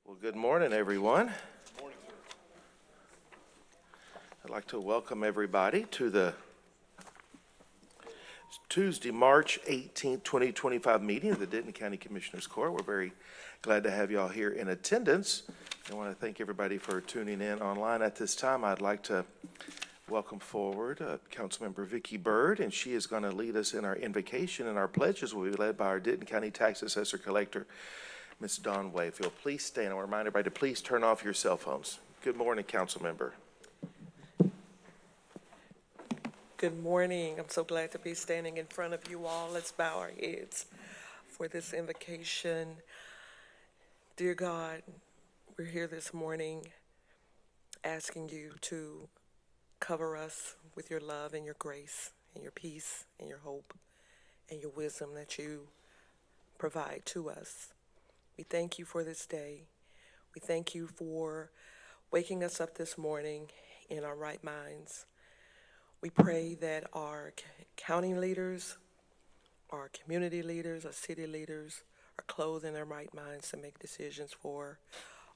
Well, good morning, everyone. Good morning, sir. I'd like to welcome everybody to the Tuesday, March 18th, 2025 meeting of the Denton County Commissioners Court. We're very glad to have you all here in attendance. I want to thank everybody for tuning in online at this time. I'd like to welcome forward Councilmember Vicki Byrd, and she is going to lead us in our invocation, and our pledges will be led by our Denton County Tax Assessor Collector, Ms. Dawn Wayfield. Please stand. I want to remind everybody to please turn off your cell phones. Good morning, Council Member. Good morning. I'm so glad to be standing in front of you all. Let's bow our heads for this invocation. Dear God, we're here this morning asking you to cover us with your love and your grace and your peace and your hope and your wisdom that you provide to us. We thank you for this day. We thank you for waking us up this morning in our right minds. We pray that our county leaders, our community leaders, our city leaders are clothed in their right minds to make decisions for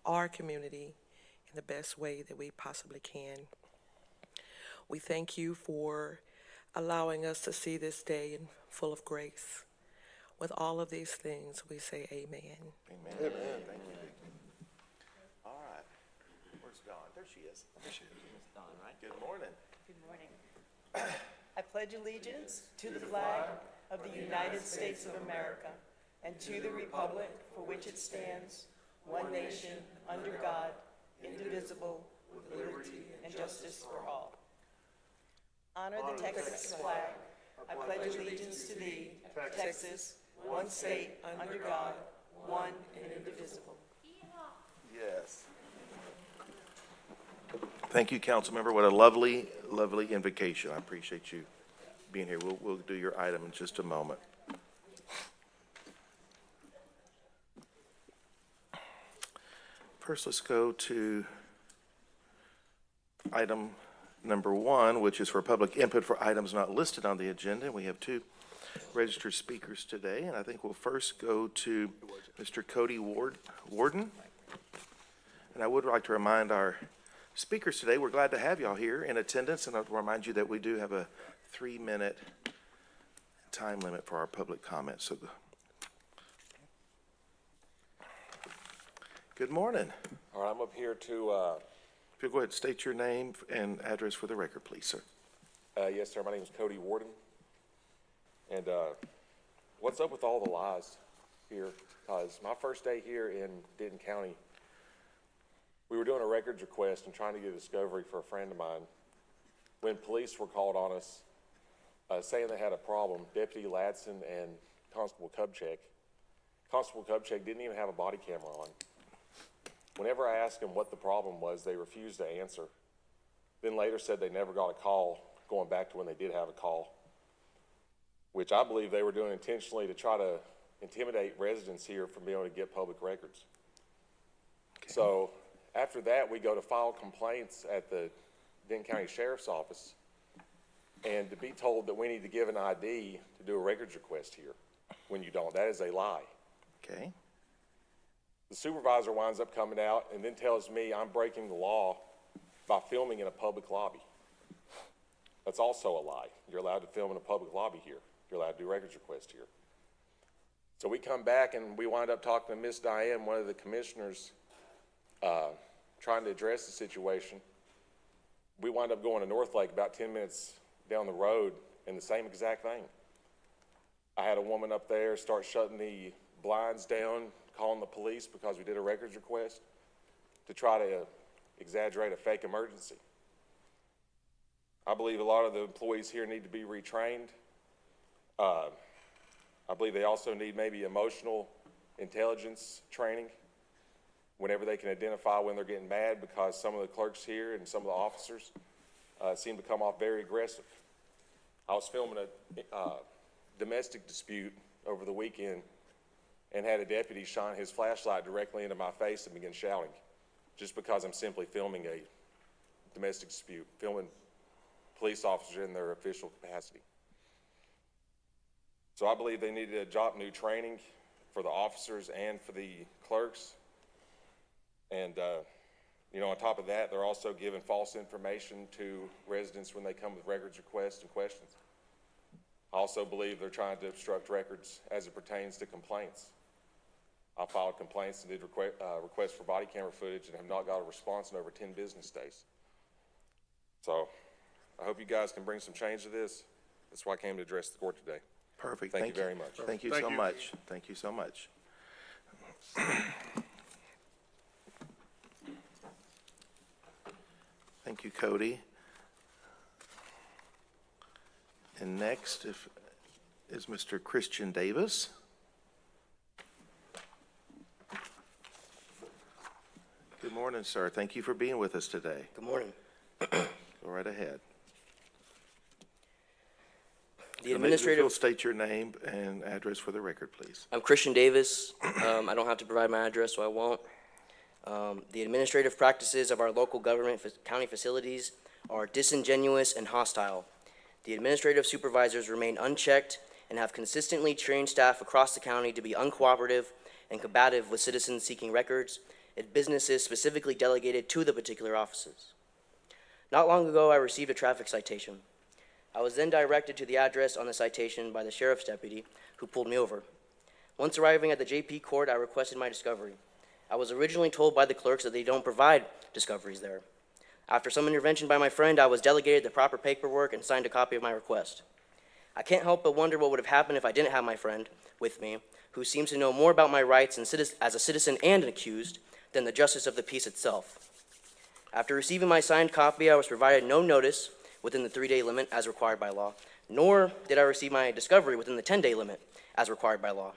our community in the best way that we possibly can. We thank you for allowing us to see this day full of grace. With all of these things, we say amen. Amen. Amen. Thank you, Vicki. All right. Where's Dawn? There she is. There she is. Ms. Dawn, right? Good morning. Good morning. I pledge allegiance to the flag of the United States of America and to the republic for which it stands, one nation, under God, indivisible, with liberty and justice for all. Honor the Texas flag. I pledge allegiance to thee, Texas, one state, under God, one and indivisible. Yes. Thank you, Council Member. What a lovely, lovely invocation. I appreciate you being here. We'll do your item in just a moment. First, let's go to item number 1, which is for public input for items not listed on the agenda. We have 2 registered speakers today, and I think we'll first go to Mr. Cody Warden. And I would like to remind our speakers today, we're glad to have y'all here in attendance, and I'll remind you that we do have a 3-minute time limit for our public comments. So, good morning. All right, I'm up here to, If you'll go ahead and state your name and address for the record, please, sir. yes, sir, my name is Cody Warden. And what's up with all the lies here? Because my first day here in Denton County, we were doing a records request and trying to get a discovery for a friend of mine when police were called on us saying they had a problem. Deputy Ladson and Constable Kubchek didn't even have a body camera on. Whenever I asked them what the problem was, they refused to answer. Then later said they never got a call, going back to when they did have a call, which I believe they were doing intentionally to try to intimidate residents here from being able to get public records. Okay. So after that, we go to file complaints at the Denton County Sheriff's Office, and to be told that we need to give an ID to do a records request here when you don't. That is a lie. Okay. The supervisor winds up coming out and then tells me I'm breaking the law by filming in a public lobby. That's also a lie. You're allowed to film in a public lobby here. You're allowed to do records request here. So we come back and we wind up talking to Miss Diane, one of the commissioners, trying to address the situation. We wind up going to Northlake about 10 minutes down the road and the same exact thing. I had a woman up there start shutting the blinds down, calling the police because we did a records request to try to exaggerate a fake emergency. I believe a lot of the employees here need to be retrained. I believe they also need maybe emotional intelligence training whenever they can identify when they're getting mad, because some of the clerks here and some of the officers seem to come off very aggressive. I was filming a domestic dispute over the weekend and had a deputy shine his flashlight directly into my face and begin shouting just because I'm simply filming a domestic dispute, filming police officers in their official capacity. So I believe they need to adopt new training for the officers and for the clerks And, on top of that, they're also giving false information to residents when they come with records requests and questions. I also believe they're trying to obstruct records as it pertains to complaints. I filed complaints and did requests for body camera footage and have not got a response in over 10 business days. So I hope you guys can bring some change to this. That's why I came to address the court today. Perfect. Thank you very much. Thank you so much. Thank you so much. Thank you, Cody. And next is Mr. Christian Davis. Good morning, sir. Thank you for being with us today. Good morning. Go right ahead. The If you'll state your name and address for the record, please. I'm Christian Davis. I don't have to provide my address, so I won't. The administrative practices of our local government county facilities are disingenuous and hostile. The administrative supervisors remain unchecked and have consistently trained staff across the county to be uncooperative and combative with citizens seeking records and businesses specifically delegated to the particular offices. Not long ago, I received a traffic citation. I was then directed to the address on the citation by the sheriff's deputy, who pulled me over. Once arriving at the JP court, I requested my discovery. I was originally told by the clerks that they don't provide discoveries there. After some intervention by my friend, I was delegated the proper paperwork and signed a copy of my request. I can't help but wonder what would have happened if I didn't have my friend with me, who seems to know more about my rights as a citizen and an accused than the justice of the peace itself. After receiving my signed copy, I was provided no notice within the 3-day limit as required by law, nor did I receive my discovery within the 10-day limit as required by law.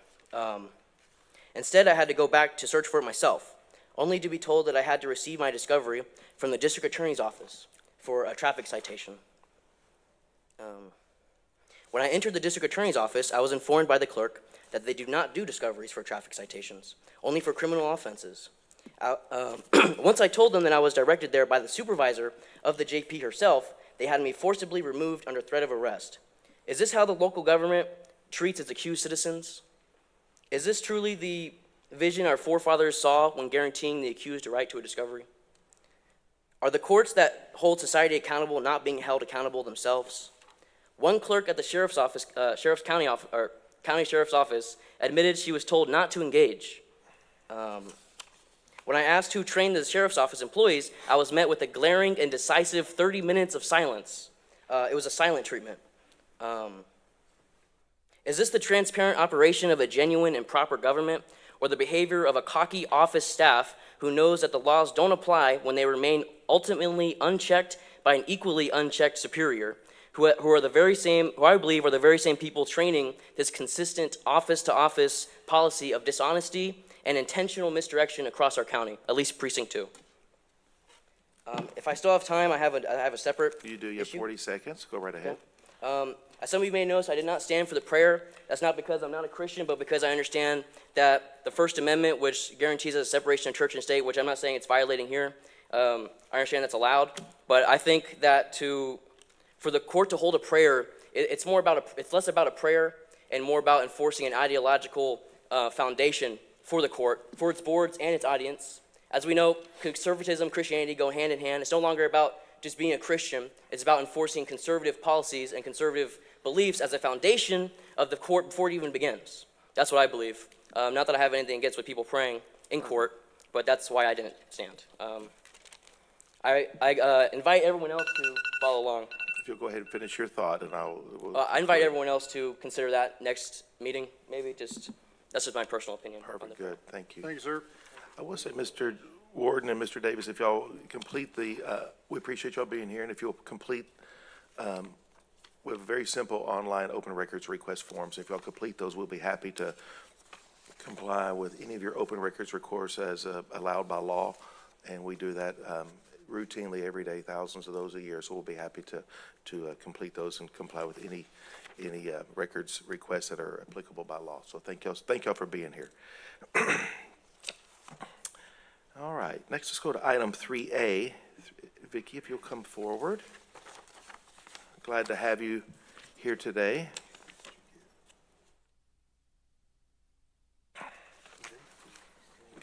Instead, I had to go back to search for it myself, only to be told that I had to receive my discovery from the district attorney's office for a traffic citation. When I entered the district attorney's office, I was informed by the clerk that they do not do discoveries for traffic citations, only for criminal offenses. Once I told them that I was directed there by the supervisor of the JP herself, they had me forcibly removed under threat of arrest. Is this how the local government treats its accused citizens? Is this truly the vision our forefathers saw when guaranteeing the accused a right to a discovery? Are the courts that hold society accountable not being held accountable themselves? One clerk at the sheriff's office, county sheriff's office, admitted she was told not to engage. When I asked who trained the sheriff's office employees, I was met with a glaring and decisive 30 minutes of silence. It was a silent treatment. Is this the transparent operation of a genuine and proper government, or the behavior of a cocky office staff who knows that the laws don't apply when they remain ultimately unchecked by an equally unchecked superior, who are the very same, who I believe are the very same people training this consistent office-to-office policy of dishonesty and intentional misdirection across our county, at least precinct 2. If I still have time, I have a separate You do. You have issue. 40 seconds. Go right ahead. As some of you may notice, I did not stand for the prayer. That's not because I'm not a Christian, but because I understand that the First Amendment, which guarantees a separation of church and state, which I'm not saying it's violating here, I understand that's allowed. But I think that for the court to hold a prayer, it's less about a prayer and more about enforcing an ideological foundation for the court, for its boards and its audience. As we know, conservatism, Christianity go hand in hand. It's no longer about just being a Christian. It's about enforcing conservative policies and conservative beliefs as a foundation of the court before it even begins. That's what I believe. Not that I have anything against with people praying in court, but that's why I didn't stand. I invite everyone else to follow along. If you'll go ahead and finish your thought, and I invite everyone else to consider that next meeting, maybe. That's just my personal opinion. Perfect. Good. Thank you. Thank you, sir. I will say, Mr. Warden and Mr. Davis, if y'all complete we appreciate y'all being here, and if you'll complete, we have a very simple online open records request forms. If y'all complete those, we'll be happy to comply with any of your open records requests as allowed by law, and we do that routinely every day, thousands of those a year. So we'll be happy to complete those and comply with any records requests that are applicable by law. So thank y'all for being here. All right, next let's go to item 3A. Vicki, if you'll come forward. Glad to have you here today.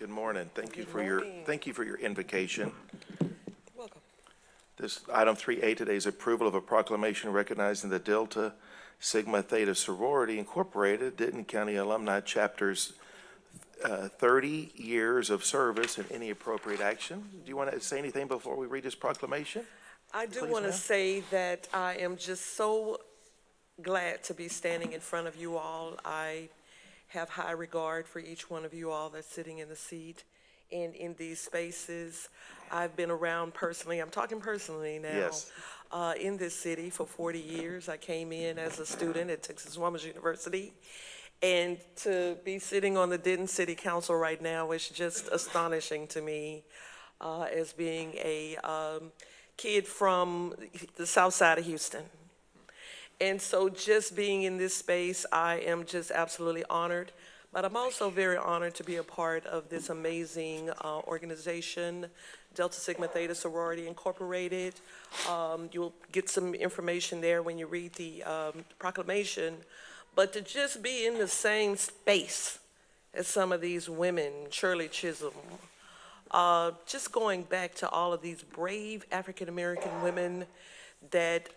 Good morning. Thank you Good for morning. your invocation. Welcome. This item 3A today is approval of a proclamation recognizing the Delta Sigma Theta Sorority Incorporated, Denton County Alumni Chapter's 30 years of service and any appropriate action. Do you want to say anything before we read this proclamation? I do Please, want to ma'am. say that I am just so glad to be standing in front of you all. I have high regard for each one of you all that's sitting in the seat and in these spaces. I've been around personally, I'm talking personally now. Yes. In this city for 40 years. I came in as a student at Texas Women's University. And to be sitting on the Denton City Council right now is just astonishing to me, as being a kid from the south side of Houston. And so just being in this space, I am just absolutely honored. But I'm also very honored to be a part of this amazing organization, Delta Sigma Theta Sorority Incorporated. You'll get some information there when you read the proclamation. But to just be in the same space as some of these women, Shirley Chisholm, just going back to all of these brave African-American women that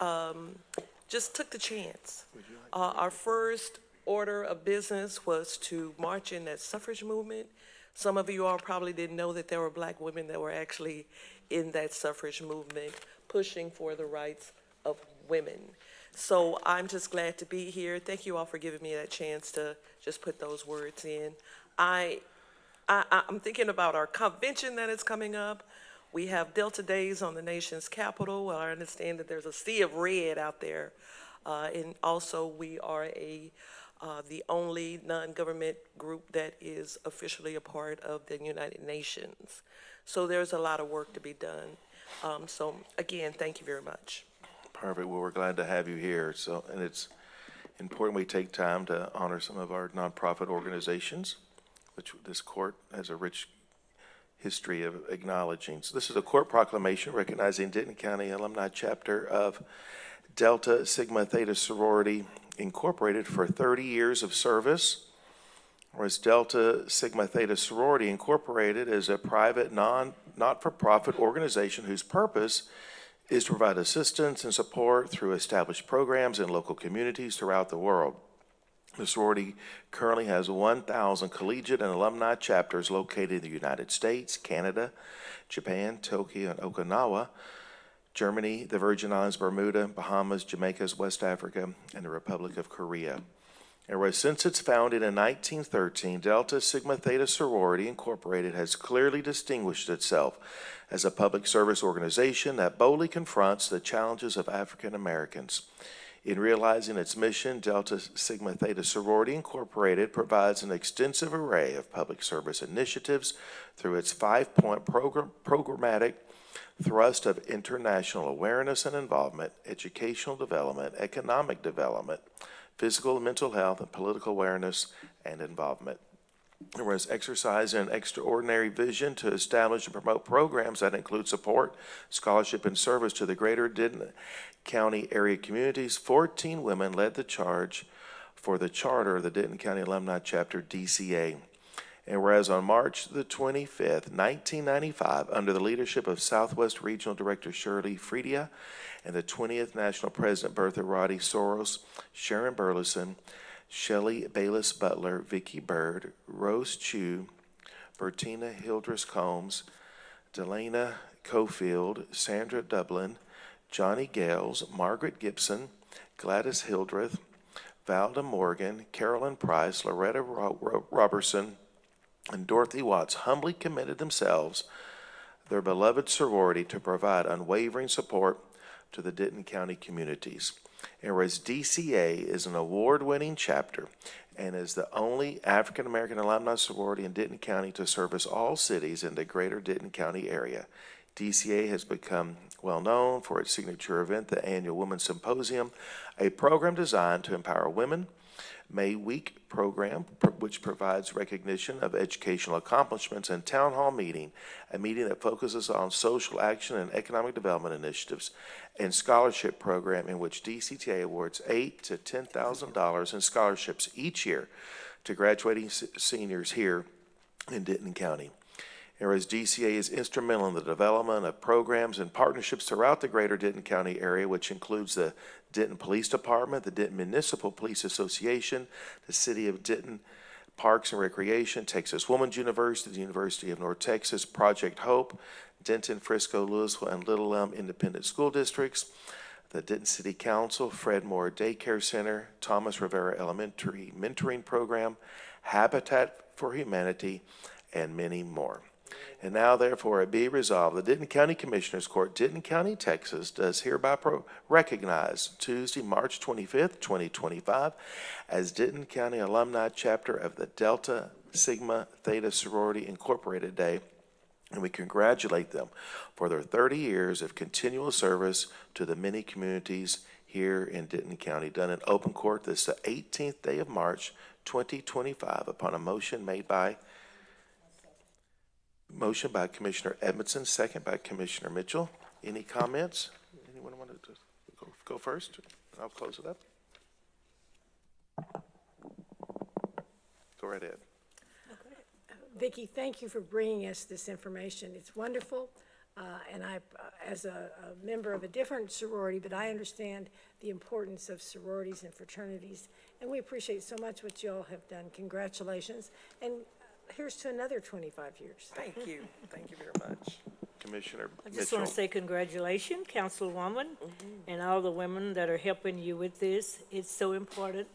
just took the chance. Our first order of business was to march in that suffrage movement. Some of you all probably didn't know that there were black women that were actually in that suffrage movement, pushing for the rights of women. So I'm just glad to be here. Thank you all for giving me that chance to just put those words in. I'm thinking about our convention that is coming up. We have Delta Days on the nation's capital. Well, I understand that there's a sea of red out there. And also we are the only non-government group that is officially a part of the United Nations. So there's a lot of work to be done. So again, thank you very much. Perfect. Well, we're glad to have you here. So, and it's important we take time to honor some of our nonprofit organizations, which this court has a rich history of acknowledging. So this is a court proclamation recognizing Denton County Alumni Chapter of Delta Sigma Theta Sorority Incorporated for 30 years of service. Whereas Delta Sigma Theta Sorority Incorporated is a private, not-for-profit organization whose purpose is to provide assistance and support through established programs in local communities throughout the world. The sorority currently has 1,000 collegiate and alumni chapters located in the United States, Canada, Japan, Tokyo, and Okinawa, Germany, the Virgin Islands, Bermuda, Bahamas, Jamaica, West Africa, and the Republic of Korea. And whereas since its founding in 1913, Delta Sigma Theta Sorority Incorporated has clearly distinguished itself as a public service organization that boldly confronts the challenges of African Americans. In realizing its mission, Delta Sigma Theta Sorority Incorporated provides an extensive array of public service initiatives through its 5-point programmatic thrust of international awareness and involvement, educational development, economic development, physical and mental health, and political awareness and involvement. Whereas exercising an extraordinary vision to establish and promote programs that include support, scholarship, and service to the greater Denton County area communities, 14 women led the charge for the charter of the Denton County Alumni Chapter, DCA. And whereas on March the 25th, 1995, under the leadership of Southwest Regional Director Shirley Fredia and the 20th National President Bertha Roddy Soros, Sharon Burleson, Shelley Bayless Butler, Vicki Bird, Rose Chu, Bertina Hildress Combs, Delana Cofield, Sandra Dublin, Johnny Gales, Margaret Gibson, Gladys Hildreth, Valda Morgan, Carolyn Price, Loretta Robertson, and Dorothy Watts humbly committed themselves, their beloved sorority, to provide unwavering support to the Denton County communities. And whereas DCA is an award-winning chapter and is the only African-American alumni sorority in Denton County to service all cities in the greater Denton County area, DCA has become well known for its signature event, the annual Women's Symposium, a program designed to empower women. May Week program, which provides recognition of educational accomplishments, and Town Hall meeting, a meeting that focuses on social action and economic development initiatives, and scholarship program in which DCTA awards $8,000 to $10,000 in scholarships each year to graduating seniors here in Denton County. And whereas DCA is instrumental in the development of programs and partnerships throughout the greater Denton County area, which includes the Denton Police Department, the Denton Municipal Police Association, the City of Denton Parks and Recreation, Texas Woman's University, the University of North Texas, Project Hope, Denton, Frisco, Louisville, and Little Elm Independent School Districts, the Denton City Council, Fred Moore Daycare Center, Thomas Rivera Elementary Mentoring Program, Habitat for Humanity, and many more. And now therefore it be resolved, the Denton County Commissioners Court, Denton County, Texas, does hereby recognize Tuesday, March 25th, 2025, as Denton County Alumni Chapter of the Delta Sigma Theta Sorority Incorporated Day, and we congratulate them for their 30 years of continual service to the many communities here in Denton County, done in open court this the 18th day of March, 2025, upon a motion made by Commissioner Edmondson, second by Commissioner Mitchell. Any comments? Anyone want to go first? I'll close it up. Go right ahead. Vicki, thank you for bringing us this information. It's wonderful, and I, as a member of a different sorority, but I understand the importance of sororities and fraternities, and we appreciate so much what you all have done. Congratulations, and here's to another 25 years. Thank you. Thank you very much. Commissioner I just want Mitchell. to say congratulations, Councilwoman, and all the women that are helping you with this. It's so important.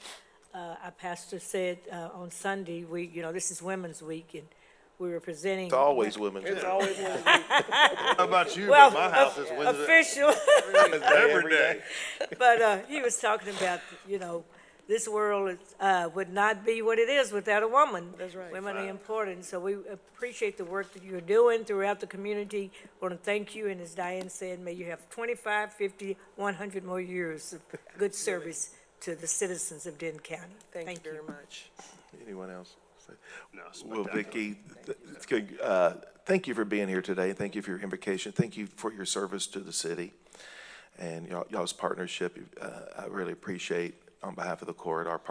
Our pastor said on Sunday, this is Women's Week, and we were presenting. It's always women. It's always one. How about you? Well, My house is Wednesday. official, Every day. but he was talking about, this world would not be what it is without a woman. That's right. Women are important, so we appreciate the work that you're doing throughout the community. Want to thank you, and as Diane said, may you have 25, 50, 100 more years of good service to the citizens of Denton County. Thank you very much. Anyone else? No, Well, spectacular. Vicki, it's good. Thank you for being here today. Thank you for your invocation. Thank you for your service to the city and y'all's partnership. I really appreciate, on behalf of the court, our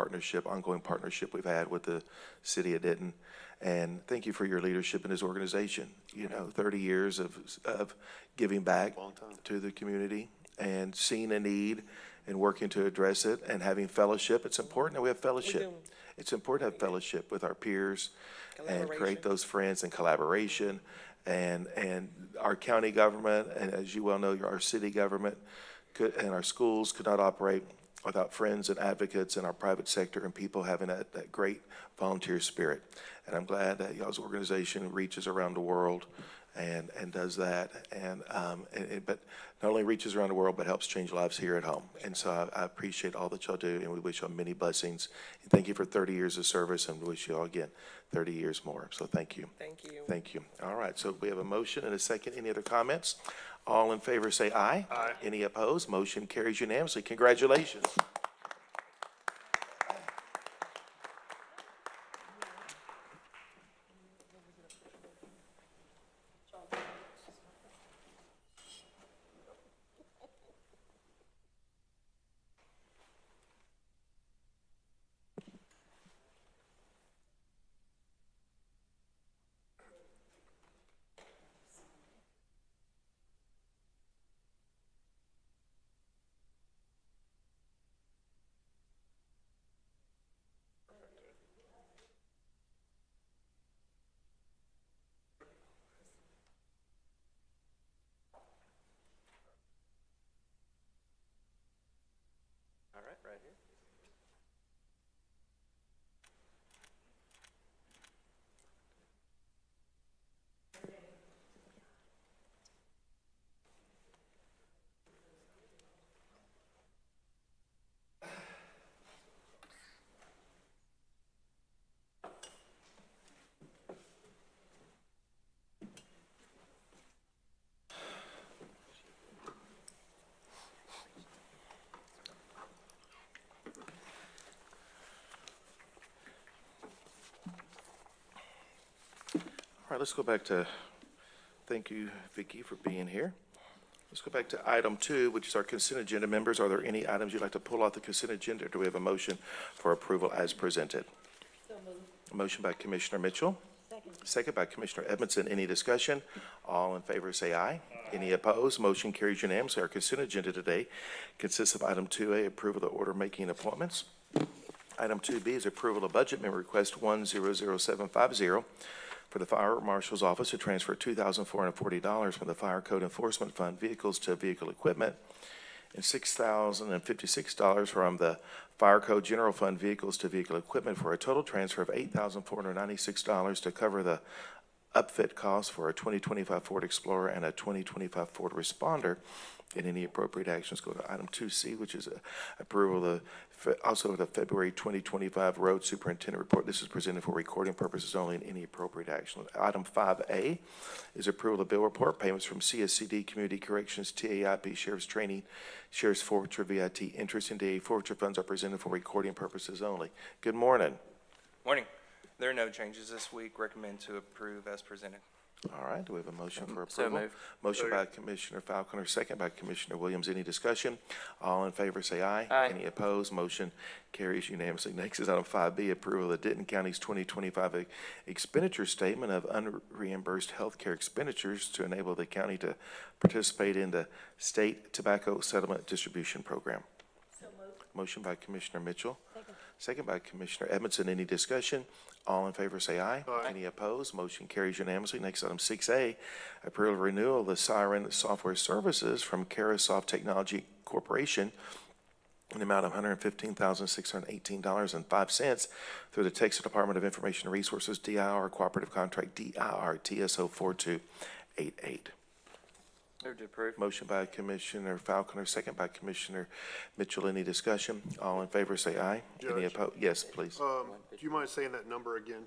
ongoing partnership we've had with the city of Denton. And thank you for your leadership in this organization. 30 years of giving back to the community and seeing a need and working to address it and having fellowship. It's important that we have fellowship. It's important to have fellowship with our peers and create those friends and collaboration. And our county government, and as you well know, our city government and our schools could not operate without friends and advocates in our private sector and people having that great volunteer spirit. And I'm glad that y'all's organization reaches around the world and does that. But not only reaches around the world, but helps change lives here at home. And so I appreciate all that y'all do, and we wish y'all many blessings. And thank you for 30 years of service, and we wish you all, again, 30 years more. So thank you. Thank you. Thank you. All right, so we have a motion and a second. Any other comments? All in favor say aye. Aye. Any opposed? Motion carries unanimously. Congratulations. All right, right here. All right, let's go back to, thank you, Vicki, for being here. Let's go back to item 2, which is our consent agenda. Members, are there any items you'd like to pull off the consent agenda? Do we have a motion for approval as presented? A motion by Commissioner Mitchell. Second. second by Commissioner Edmondson. Any discussion? All in favor say aye. Any opposed? Motion carries unanimously. Our consent agenda today consists of item 2A, approval of the order making appointments. Item 2B is approval of budget amendment request 100750 for the Fire Marshal's Office to transfer $2,440 from the Fire Code Enforcement Fund vehicles to vehicle equipment and $6,056 from the Fire Code General Fund vehicles to vehicle equipment for a total transfer of $8,496 to cover the upfit costs for a 2025 Ford Explorer and a 2025 Ford Responder. And any appropriate actions go to item 2C, which is approval of also the February 2025 Road Superintendent Report. This is presented for recording purposes only, and any appropriate action. Item 5A is approval of bill report, payments from CSCD, Community Corrections, TAIP, Sheriff's Training, Sheriff's Forfeiture, VIT, interest and DA forfeiture funds are presented for recording purposes only. Good morning. Morning. There are no changes this week. Recommend to approve as presented. All right, do we have a motion for So approval? moved. Motion by Commissioner Falconer, second by Commissioner Williams. Any discussion? All in favor say aye. Aye. Any opposed? Motion carries unanimously. Next is item 5B, approval of the Denton County's 2025 expenditure statement of unreimbursed healthcare expenditures to enable the county to participate in the state tobacco settlement distribution program. Motion by Commissioner Mitchell. Second by Commissioner Edmondson. Any discussion? All in favor say aye. Aye. Any opposed? Motion carries unanimously. Next, item 6A, approval of renewal of the Siren Software Services from Carasoft Technology Corporation in the amount of $115,618.05 through the Texas Department of Information Resources, DIR Cooperative Contract, DIR TSO 4288. Move to approve. Motion by Commissioner Falconer, second by Commissioner Mitchell. Any discussion? All in favor say aye. Any Judge. opposed? Yes, please. Do you mind saying that number again?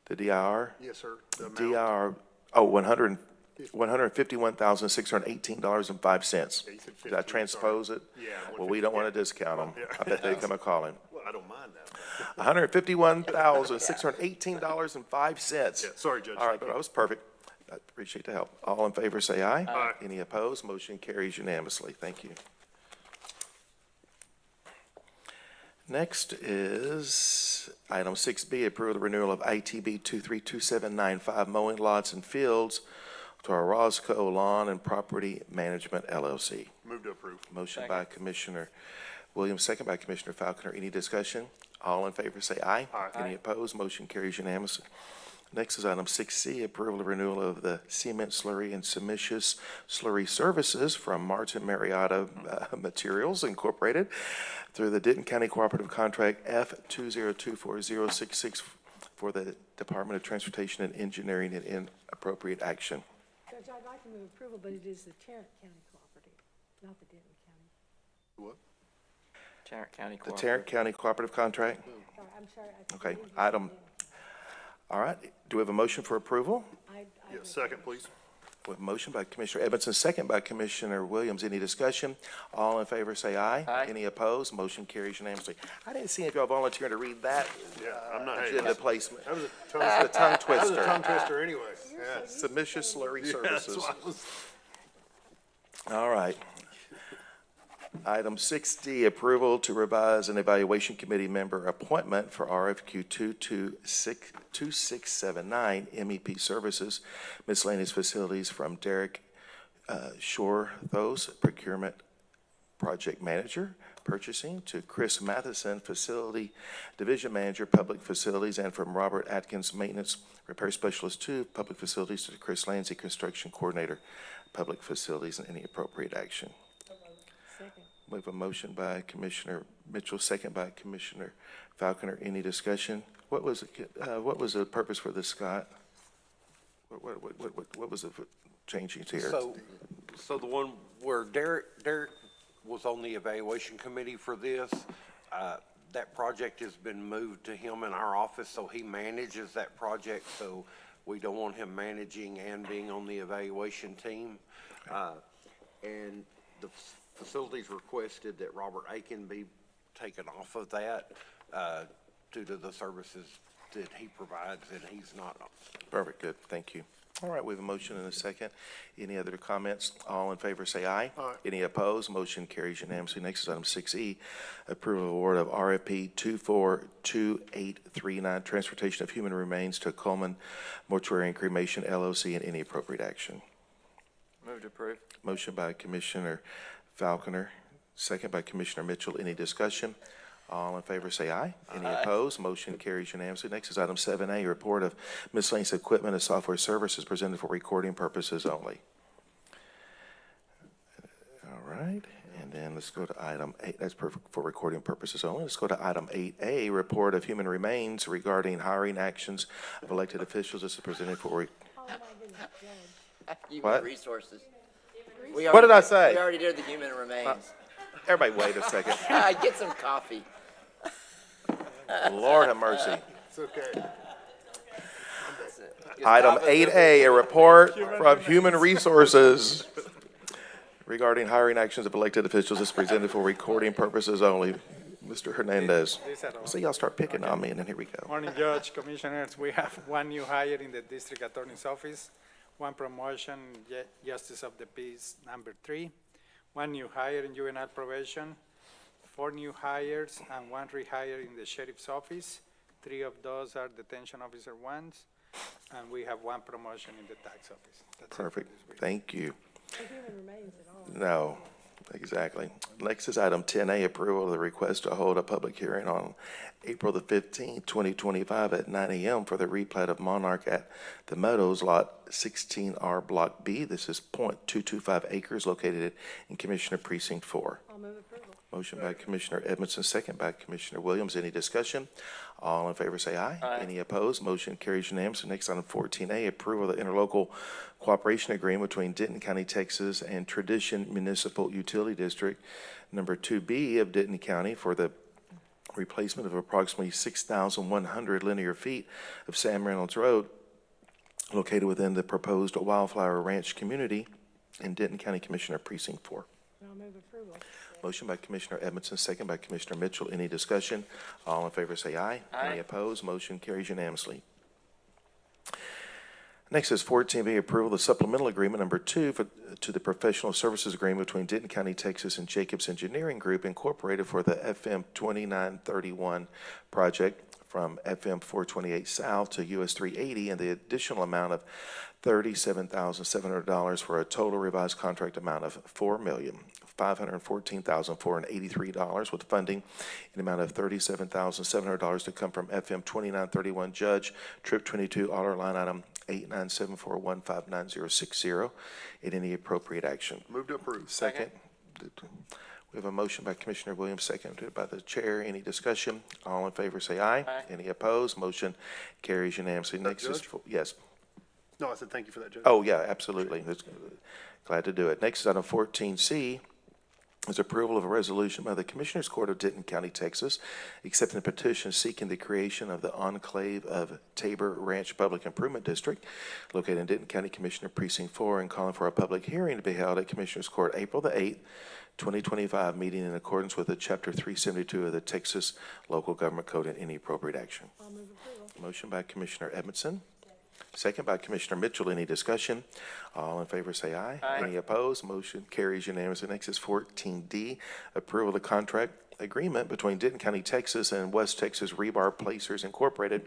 The DIR? Yes, sir. The amount. DIR, $151,618.05. Yeah, you said Did I 15, transpose it? Yeah, Well, we don't want to discount them. Yeah. I bet they come a-calling. Well, I don't mind that. $151,618.05. Yeah, sorry, Judge. All right, but that was perfect. I appreciate the help. All in favor, say aye. Aye. Any opposed? Motion carries unanimously. Thank you. Next is item 6B, approval of the renewal of ITB 232795 mowing lots and fields to our Roscoe Lawn and Property Management LLC. Move to approve. Motion by Commissioner Williams, second by Commissioner Falconer. Any discussion? All in favor, say aye. Aye. Any opposed? Motion carries unanimously. Next is item 6C, approval of renewal of the cement slurry and cementitious slurry services from Martin Marietta Materials Incorporated through the Denton County Cooperative Contract F2024066 for the Department of Transportation and Engineering and inappropriate action. Judge, I'd like to move approval, but it is the Tarrant County Cooperative, not the Denton County. What? Tarrant County The Cooperative. Tarrant County Cooperative Contract? Sorry, I'm sorry. I think Okay, it is the item, Denton. all right. Do we have a motion for approval? Yes, second, please. With a motion by Commissioner Edmondson, second by Commissioner Williams. Any discussion? All in favor, say aye. Aye. Any opposed? Motion carries unanimously. I didn't see if y'all volunteered to read that Yeah, I'm not. agenda placement. That was a tongue, That's the tongue that was a twister. tongue twister anyway. Yeah. Submissive slurry Yeah, that's services. why I was- All right. Item 6D, approval to revise an evaluation committee member appointment for RFQ 2679 MEP Services Miscellaneous Facilities from Derek Shorthos, Procurement Project Manager, Purchasing, to Chris Matheson, Facility Division Manager, Public Facilities, and from Robert Atkins, Maintenance Repair Specialist 2, Public Facilities, to Chris Lancy, Construction Coordinator, Public Facilities, and any appropriate action. Second. We have a motion by Commissioner Mitchell, second by Commissioner Falconer. Any discussion? What was the purpose for this, Scott? What was the changing here? So the one where Derek was on the evaluation committee for this, that project has been moved to him in our office, so he manages that project, so we don't want him managing and being on the evaluation team. And the facilities requested that Robert Aiken be taken off of that, due to the services that he provides, and he's not. Perfect, good, thank you. All right, we have a motion and a second. Any other comments? All in favor say aye. Aye. Any opposed? Motion carries unanimously. Next is item 6E, approval of award of RFP 242839, transportation of human remains to Coleman Mortuary and Cremation LLC, and any appropriate action. Move to approve. Motion by Commissioner Falconer, second by Commissioner Mitchell. Any discussion? All in favor say aye. Any opposed? Motion carries unanimously. Next is item 7A, report of miscellaneous equipment and software services presented for recording purposes only. All right, and then let's go to item 8. That's perfect for recording purposes only. Let's go to item 8A, report of human remains regarding hiring actions of elected officials. This is presented for. Human What? resources. What did I say? We already did the human remains. Everybody wait a second. Get some coffee. Lord have mercy. It's okay. Item 8A, a report from Human Resources regarding hiring actions of elected officials is presented for recording purposes only. Mr. Hernandez. So y'all start picking on me, and then here we go. Morning, Judge, Commissioners. We have one new hire in the District Attorney's Office, one promotion, Justice of the Peace, number 3, one new hire in juvenile probation, 4 new hires, and 1 rehire in the Sheriff's Office. 3 of those are detention officer ones, and we have 1 promotion in the tax office. That's it for Perfect. this week. Thank you. No human remains at all. No, exactly. Next is item 10A, approval of the request to hold a public hearing on April the 15th, 2025 at 9 a.m. for the replat of Monarch at the Meadows, Lot 16R, Block B. This is .225 acres located in Commissioner Precinct 4. I'll move approval. Motion by Commissioner Edmondson, second by Commissioner Williams. Any discussion? All in favor say aye. Aye. Any opposed? Motion carries unanimously. Next, item 14A, approval of the interlocal cooperation agreement between Denton County, Texas and Tradition Municipal Utility District number 2B of Denton County for the replacement of approximately 6,100 linear feet of Sam Reynolds Road located within the proposed Wildflower Ranch community in Denton County. Commissioner Precinct 4. I'll move approval. Motion by Commissioner Edmondson, second by Commissioner Mitchell. Any discussion? All in favor say aye. Aye. Any opposed? Motion carries unanimously. Next is 14B, approval of the supplemental agreement number 2 to the professional services agreement between Denton County, Texas and Jacobs Engineering Group Incorporated for the FM 2931 project from FM 428 South to US 380 and the additional amount of $37,700 for a total revised contract amount of $4,514,483 with funding in the amount of $37,700 to come from FM 2931 Judge Trip 22 Auto Line Item 897415960 in any appropriate action. Move to approve. Second. We have a motion by Commissioner Williams, seconded by the chair. Any discussion? All in favor say aye. Aye. Any opposed? Motion carries unanimously. Next is, Judge? yes. No, I said thank you for that, Judge. Oh, yeah, absolutely. Glad to do it. Next is item 14C, is approval of a resolution by the Commissioners Court of Denton County, Texas, accepting a petition seeking the creation of the enclave of Tabor Ranch Public Improvement District located in Denton County, Commissioner Precinct 4, and calling for a public hearing to be held at Commissioners Court April the 8th, 2025, meeting in accordance with the Chapter 372 of the Texas Local Government Code and any appropriate action. I'll move approval. Motion by Commissioner Edmondson. Second by Commissioner Mitchell. Any discussion? All in favor say aye. Aye. Any opposed? Motion carries unanimously. Next is 14D, approval of the contract agreement between Denton County, Texas and West Texas Rebar Placers Incorporated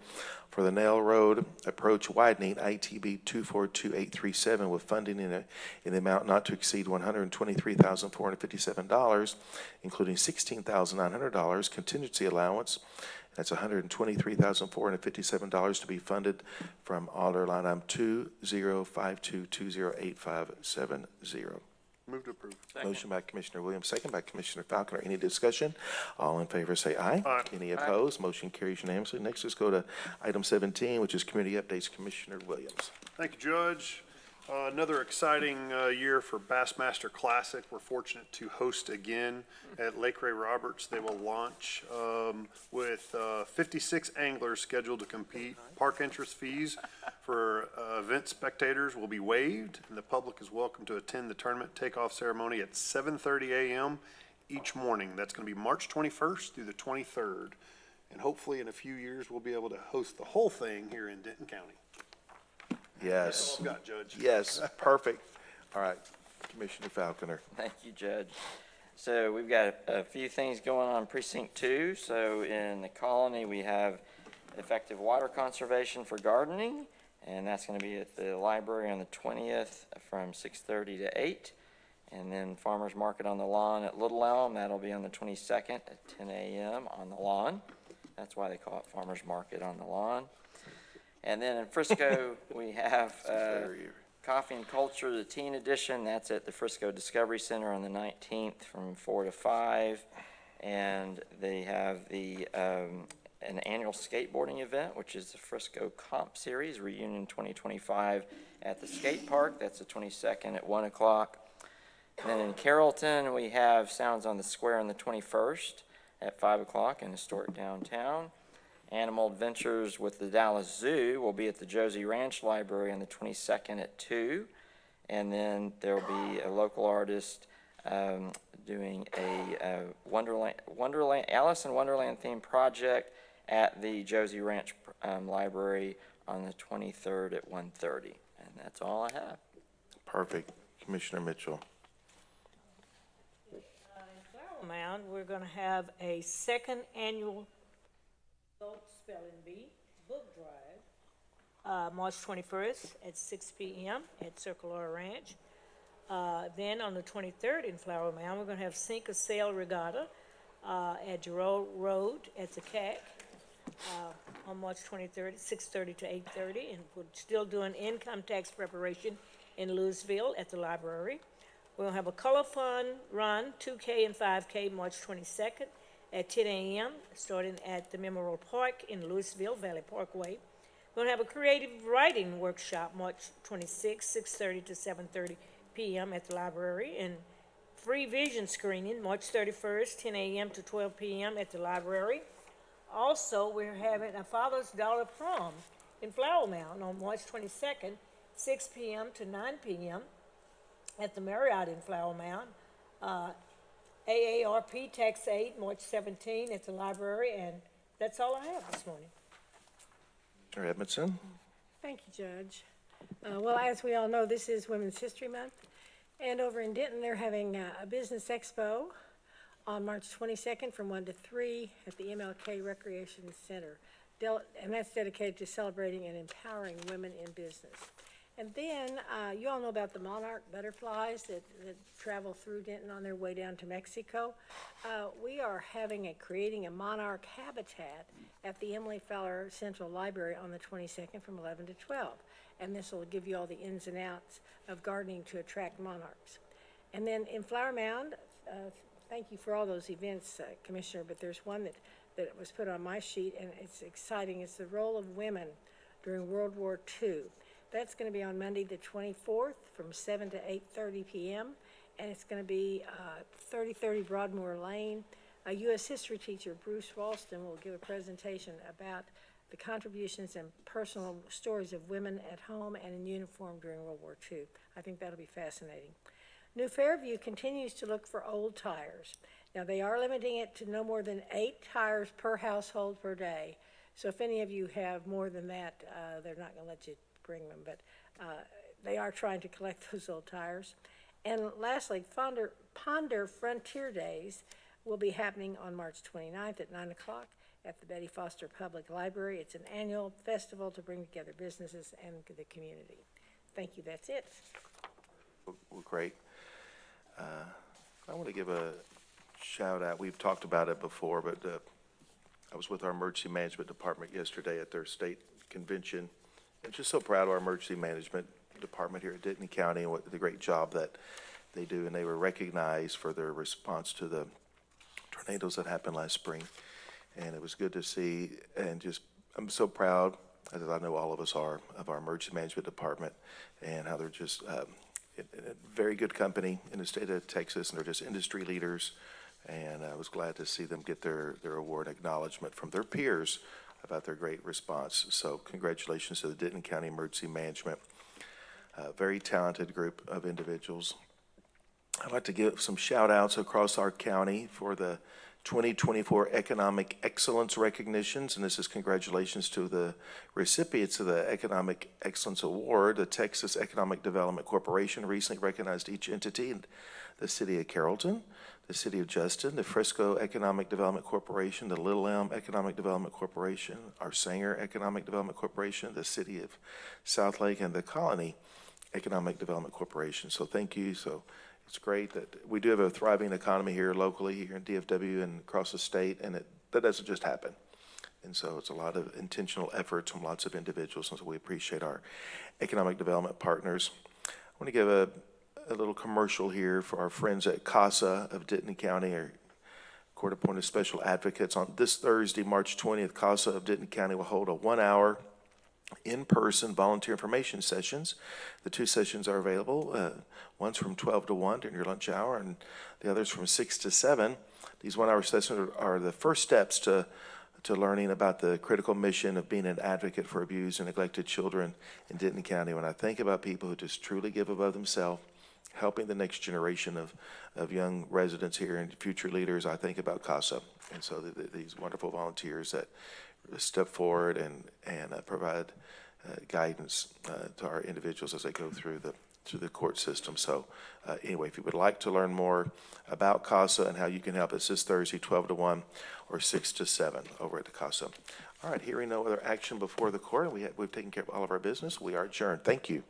for the Nail Road Approach Widening ITB 242837 with funding in the amount not to exceed $123,457, including $16,900 contingency allowance. That's $123,457 to be funded from order line item 2052208570. Move to approve. Motion by Commissioner Williams, second by Commissioner Falconer. Any discussion? All in favor say aye. Aye. Any opposed? Motion carries unanimously. Next, let's go to item 17, which is community updates. Commissioner Williams. Thank you, Judge. Another exciting year for Bassmaster Classic. We're fortunate to host again at Lake Ray Roberts. They will launch with 56 anglers scheduled to compete. Park interest fees for event spectators will be waived, and the public is welcome to attend the tournament takeoff ceremony at 7:30 a.m. each morning. That's going to be March 21st through the 23rd. And hopefully in a few years, we'll be able to host the whole thing here in Denton County. Yes. I've got, Judge. Yes, perfect. All right, Commissioner Falconer. Thank you, Judge. So we've got a few things going on in Precinct 2. So in the Colony, we have effective water conservation for gardening, and that's going to be at the library on the 20th from 6:30 to 8. And then Farmers Market on the Lawn at Little Elm, that'll be on the 22nd at 10 a.m. on the lawn. That's why they call it Farmers Market on the Lawn. And then in Frisco, we have Coffee and Culture, the Teen Edition. That's at the Frisco Discovery Center on the 19th from 4 to 5. And they have the an annual skateboarding event, which is the Frisco Comp Series Reunion 2025 at the skate park. That's the 22nd at 1 o'clock. And then in Carrollton, we have Sounds on the Square on the 21st at 5 o'clock in historic downtown. Animal Adventures with the Dallas Zoo will be at the Josie Ranch Library on the 22nd at 2. And then there will be a local artist doing a Wonderland, Alice in Wonderland themed project at the Josie Ranch Library on the 23rd at 1:30. And that's all I have. Perfect. Commissioner Mitchell. Flower Mound, we're going to have a second annual Adult Spelling Bee book drive, March 21st at 6 p.m. at Circle R Ranch. Then on the 23rd in Flower Mound, we're going to have Sink or Sail Regatta at Gerald Road at the CAC on March 23rd at 6:30 to 8:30. And we're still doing income tax preparation in Louisville at the library. We'll have a Color Fun Run, 2K and 5K, March 22nd at 10 a.m., starting at the Memorial Park in Louisville, Valley Parkway. We're going to have a creative writing workshop, March 26th, 6:30 to 7:30 p.m. at the library, and free vision screening, March 31st, 10 a.m. to 12 p.m. at the library. Also, we're having a Father's Daughter Prom in Flower Mound on March 22nd, 6 p.m. to 9 p.m. at the Marriott in Flower Mound. AARP Tax Aid, March 17 at the library, and that's all I have this morning. Mr. Edmondson. Thank you, Judge. Well, as we all know, this is Women's History Month, and over in Denton, they're having a business expo on March 22nd from 1 to 3 at the MLK Recreation Center, and that's dedicated to celebrating and empowering women in business. And then, you all know about the monarch butterflies that travel through Denton on their way down to Mexico. We are creating a monarch habitat at the Emily Fowler Central Library on the 22nd from 11 to 12. And this will give you all the ins and outs of gardening to attract monarchs. And then in Flower Mound, thank you for all those events, Commissioner, but there's one that was put on my sheet, and it's exciting. It's the role of women during World War II. That's going to be on Monday the 24th from 7 to 8:30 p.m. And it's going to be 3030 Broadmoor Lane. A U.S. history teacher, Bruce Ralston, will give a presentation about the contributions and personal stories of women at home and in uniform during World War II. I think that'll be fascinating. New Fairview continues to look for old tires. Now, they are limiting it to no more than 8 tires per household per day. So if any of you have more than that, they're not going to let you bring them, but they are trying to collect those old tires. And lastly, Ponder Frontier Days will be happening on March 29th at 9 o'clock at the Betty Foster Public Library. It's an annual festival to bring together businesses and the community. Thank you, that's it. Well, great. I want to give a shout out. We've talked about it before, but I was with our emergency management department yesterday at their state convention. I'm just so proud of our emergency management department here at Denton County and what the great job that they do. And they were recognized for their response to the tornadoes that happened last spring. And it was good to see, and just, I'm so proud, as I know all of us are, of our emergency management department and how they're just a very good company in the state of Texas, and they're just industry leaders. And I was glad to see them get their award acknowledgement from their peers about their great response. So congratulations to the Denton County Emergency Management. Very talented group of individuals. I'd like to give some shout outs across our county for the 2024 Economic Excellence Recognitions, and this is congratulations to the recipients of the Economic Excellence Award. The Texas Economic Development Corporation recently recognized each entity in the city of Carrollton, the city of Justin, the Frisco Economic Development Corporation, the Little Elm Economic Development Corporation, our Sanger Economic Development Corporation, the city of Southlake, and the Colony Economic Development Corporation. So thank you. So it's great that we do have a thriving economy here locally, here in DFW and across the state, and that doesn't just happen. And so it's a lot of intentional efforts from lots of individuals, and so we appreciate our economic development partners. I want to give a little commercial here for our friends at CASA of Denton County, our court-appointed special advocates. On this Thursday, March 20th, CASA of Denton County will hold a 1-hour in-person volunteer information sessions. The 2 sessions are available. One's from 12 to 1 during your lunch hour, and the other's from 6 to 7. These 1-hour sessions are the first steps to learning about the critical mission of being an advocate for abused and neglected children in Denton County. When I think about people who just truly give above themselves, helping the next generation of young residents here and future leaders, I think about CASA. And so these wonderful volunteers that step forward and provide guidance to our individuals as they go through the court system. So anyway, if you would like to learn more about CASA and how you can help us this Thursday, 12 to 1 or 6 to 7 over at the CASA. All right, hearing no other action before the court, we've taken care of all of our business. We are adjourned. Thank you.